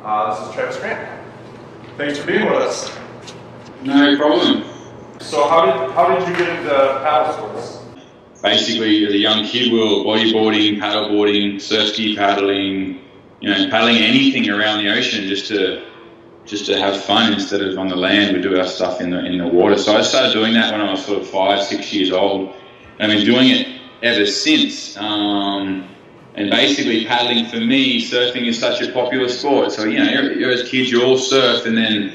This is Travis Grant. Thanks for being with us. No problem. So how did you get into paddle sports? Basically, as a young kid, we were bodyboarding, paddleboarding, surf ski paddling, paddling anything around the ocean just to have fun instead of on the land. We do our stuff in the water. So I started doing that when I was sort of 5, 6 years old. And I've been doing it ever since. And basically paddling for me, surfing is such a popular sport. So, you're as kids, you all surf and then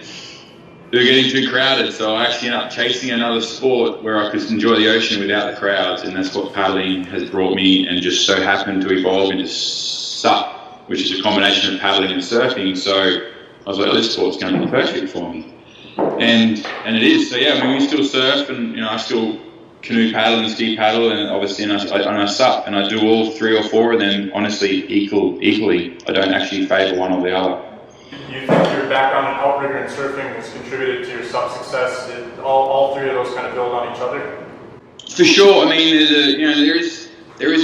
they're getting too crowded. So I actually ended up chasing another sport where I could enjoy the ocean without the crowds. And that's what paddling has brought me, and just so happened to evolve into SUP, which is a combination of paddling and surfing. So I was like, this sport's going to be perfect for me. And it is. So we still surf, and I still canoe paddle and ski paddle, and obviously and I SUP, and I do all 3 or 4 of them honestly equally. I don't actually favour one or the other. Do you think your background in outrigger and surfing has contributed to your SUP success? Did all 3 of those kind of build on each other? For sure. I mean, there is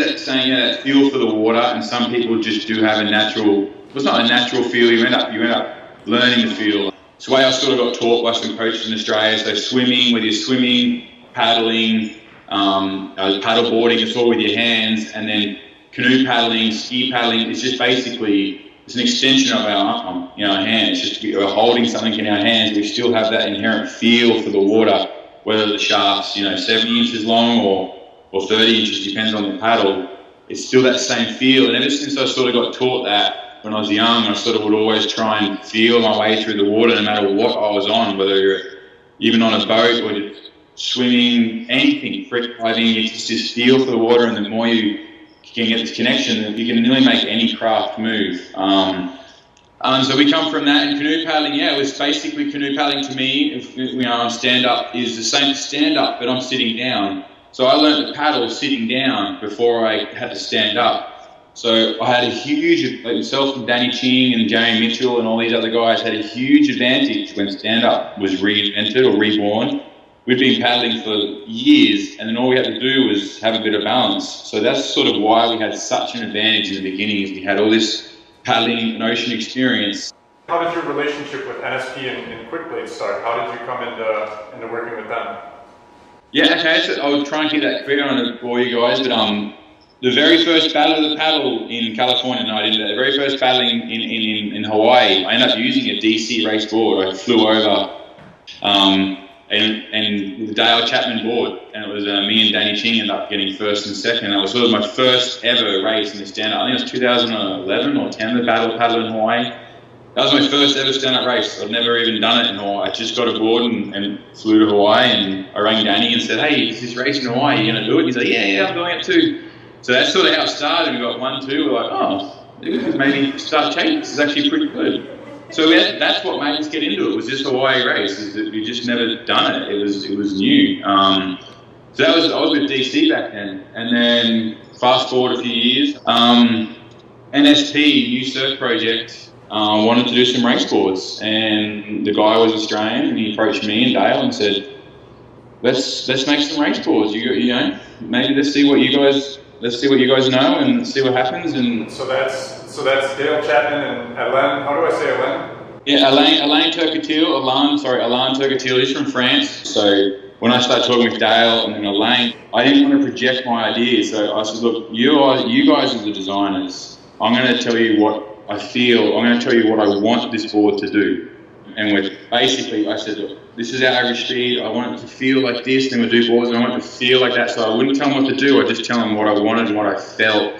that saying, that feel for the water, and some people just do have a natural. Well, it's not a natural feel. You end up learning the feel. It's the way I sort of got taught by some coaches in Australia. So swimming, whether you're swimming, paddling, paddleboarding, it's all with your hands, and then canoe paddling, ski paddling is just basically, it's an extension of our hand. It's just we're holding something in our hands. We still have that inherent feel for the water, whether the shaft's 70 inches long or 30 inches, depends on the paddle. It's still that same feel. And ever since I sort of got taught that when I was young, I sort of would always try and feel my way through the water, no matter what I was on, whether you're even on a boat or just swimming, anything, free diving. It's just this feel for the water, and the more you can get this connection, you can nearly make any craft move. So we come from that, and canoe paddling, it was basically canoe paddling to me. Stand up is the same stand up, but I'm sitting down. So I learned to paddle sitting down before I had to stand up. So I had a huge, like myself and Danny Ching and Jamie Mitchell and all these other guys had a huge advantage when stand up was reinvented or reborn. We'd been paddling for years, and then all we had to do was have a bit of balance. So that's sort of why we had such an advantage in the beginning, is we had all this paddling and ocean experience. How did your relationship with NSP and Quickblade start? How did you come into working with them? So I'll try and keep that clear on it for you guys, but the very first Battle of the Paddle in California, the very first battling in Hawaii, I ended up using a DC race board. I flew over and the Dale Chapman board, and it was me and Danny Ching ended up getting first and second. That was sort of my first ever race in the stand-up. I think it was 2011 or 10, the Battle of Paddle in Hawaii. That was my first ever stand-up race. I'd never even done it in Hawaii. I just got aboard and flew to Hawaii, and I rang Danny and said, hey, is this race in Hawaii, are you going to do it? He's like, yeah, I'm doing it too. So that's sort of how it started. We got 1, 2, we're like, maybe start changing. This is actually pretty good. So that's what made us get into it, was this Hawaii race, is that we just never done it. It was new. So I was with DC back then. And then fast forward a few years, NSP, new surf project, wanted to do some race boards, and the guy was Australian, and he approached me and Dale and said, let's make some race boards. Maybe let's see what you guys know and see what happens. And so that's Dale Chapman and Alain. How do I say Alain? Yeah, Alain Turcotil. He's from France. So when I started talking with Dale and then Alain, I didn't want to project my ideas. So I said, look, you guys are the designers. I'm going to tell you what I feel. I'm going to tell you what I want this board to do. And I said, look, this is our average speed. I want it to feel like this. Then we do boards, and I want it to feel like that. So I wouldn't tell them what to do. I'd just tell them what I wanted and what I felt.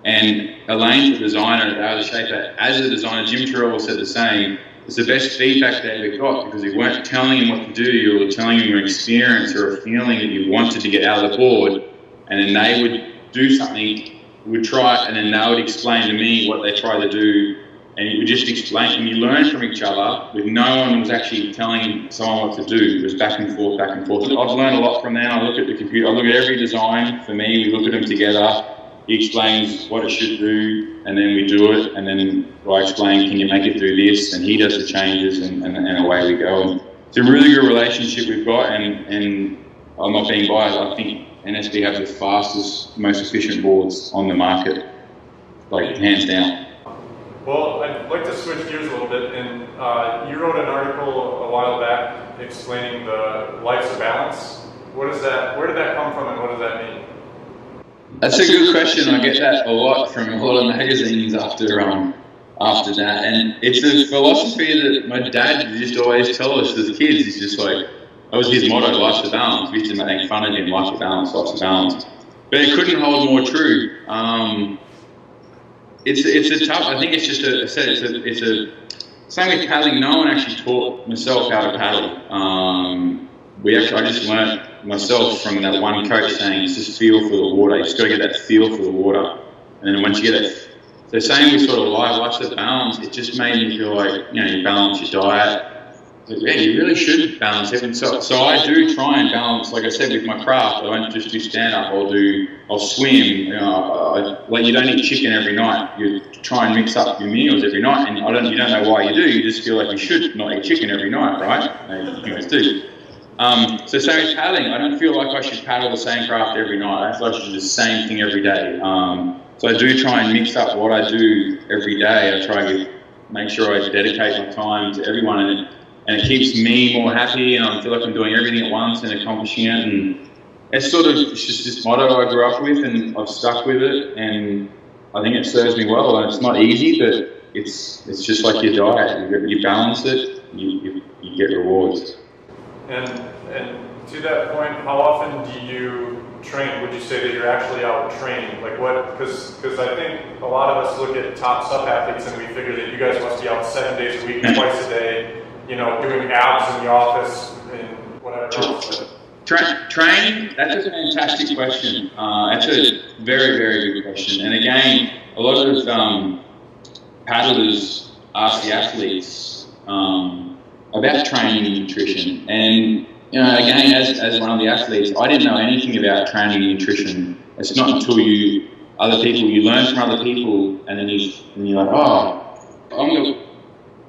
And Elaine's the designer, they were the shaper. As a designer, Jim Terrell said the same. It's the best feedback they ever got, because you weren't telling him what to do. You were telling him your experience or a feeling that you wanted to get out of the board. And then they would do something, would try it, and then they would explain to me what they tried to do. And you would just explain, and you learn from each other, with no one was actually telling someone what to do. It was back and forth, back and forth. I've learned a lot from that. I look at the computer, I look at every design. For me, we look at them together. He explains what it should do, and then we do it, and then I explain, can you make it do this? And he does the changes, and away we go. And it's a really good relationship we've got, and I'm not being biased. I think NSP have the fastest, most efficient boards on the market, like hands down. Well, I'd like to switch gears a little bit, and you wrote an article a while back explaining the life's a balance. What is that? Where did that come from, and what does that mean? That's a good question. I get that a lot from a lot of magazines after that, and it's a philosophy that my dad used to always tell us as kids. He's just like, that was his motto, life's a balance. We used to make fun of him, life's a balance, life's a balance. But it couldn't hold more true. It's a tough, I think it's just same with paddling. No one actually taught myself how to paddle. I just learned myself from that one coach saying, it's just feel for the water. You just got to get that feel for the water. And then once you get it, so same with sort of life's a balance. It just made me feel like, you balance your diet. But yeah, you really should balance everything. So I do try and balance, like I said, with my craft. I don't just do stand-up. I'll swim. You don't eat chicken every night. You try and mix up your meals every night, and you don't know why you do. You just feel like you should not eat chicken every night, right? You guys do. So same with paddling. I don't feel like I should paddle the same craft every night. I feel like I should do the same thing every day. So I do try and mix up what I do every day. I try to make sure I dedicate my time to everyone, and it keeps me more happy, and I feel like I'm doing everything at once and accomplishing it. And it's just this motto I grew up with, and I've stuck with it, and I think it serves me well. And it's not easy, but it's just like your diet. You balance it, you get rewards. And to that point, how often do you train? Would you say that you're actually out training? Like what? Because I think a lot of us look at top sub athletes and we figure that you guys must be out 7 days a week, twice a day. Doing abs in the office and whatever else. Training, that's a fantastic question. That's a very, very good question. And again, a lot of paddlers ask the athletes about training and nutrition. And again, as one of the athletes, I didn't know anything about training and nutrition. It's not until you learn from other people, and then you're like, oh, I'm the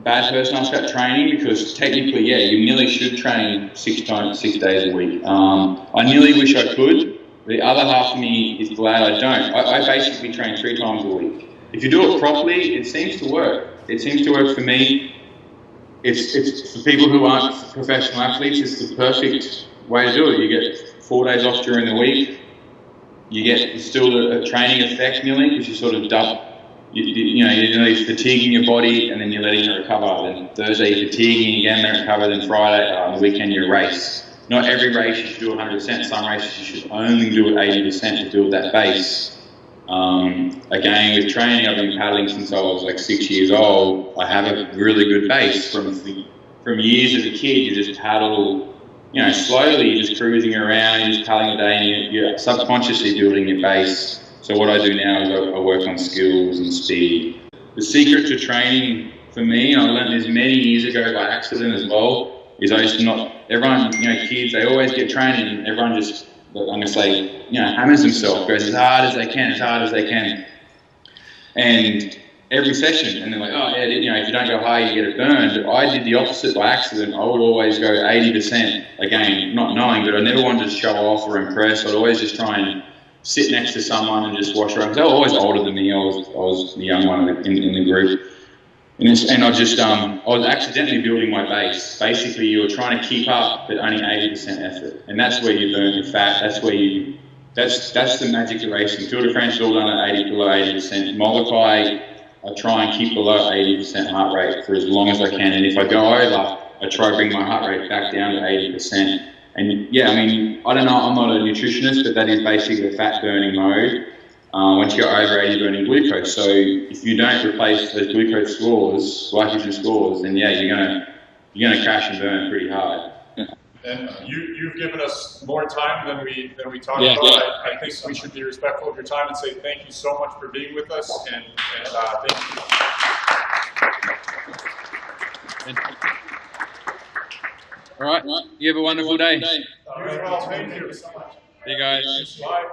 bad person asked about training, because technically, yeah, you nearly should train 6 days a week. I nearly wish I could. The other half of me is glad I don't. I basically train 3 times a week. If you do it properly, it seems to work. It seems to work for me. It's for people who aren't professional athletes, it's the perfect way to do it. You get 4 days off during the week. You get still a training effect nearly, because you sort of you're nearly fatiguing your body, and then you're letting it recover. Then Thursday you're fatiguing again, then recover. Then Friday, on the weekend you race. Not every race you should do 100%. Some races you should only do it 80% to build that base. Again, with training, I've been paddling since I was like 6 years old. I have a really good base from years as a kid. You just paddle, slowly. You're just cruising around. You're just paddling a day, and you're subconsciously building your base. So what I do now is I work on skills and speed. The secret to training for me, and I learned this many years ago by accident as well, is everyone, kids, they always get training, and everyone just, I'm going to say, hammers themselves, goes as hard as they can. And every session, and they're like, oh yeah, if you don't go high, you get it burned. But I did the opposite by accident. I would always go 80%, again, not knowing, but I never wanted to show off or impress. I'd always just try and sit next to someone and just watch around. They were always older than me. I was the young one in the group. And I was accidentally building my base. Basically, you were trying to keep up, but only 80% effort. And that's where you burn your fat. That's the magic of racing. Tour de France is all done at below 80%. Molokai, I try and keep below 80% heart rate for as long as I can. And if I go over, I try to bring my heart rate back down to 80%. And yeah, I don't know, I'm not a nutritionist, but that is basically the fat burning mode. Once you go over 80, burning glucose. So if you don't replace those glucose scores, glycogen scores, then yeah, you're gonna crash and burn pretty hard. And you've given us more time than we talked about. Yeah. I think we should be respectful of your time and say thank you so much for being with us, and thank you. All right, you have a wonderful day. All right, well, thank you so much. See you guys. Bye.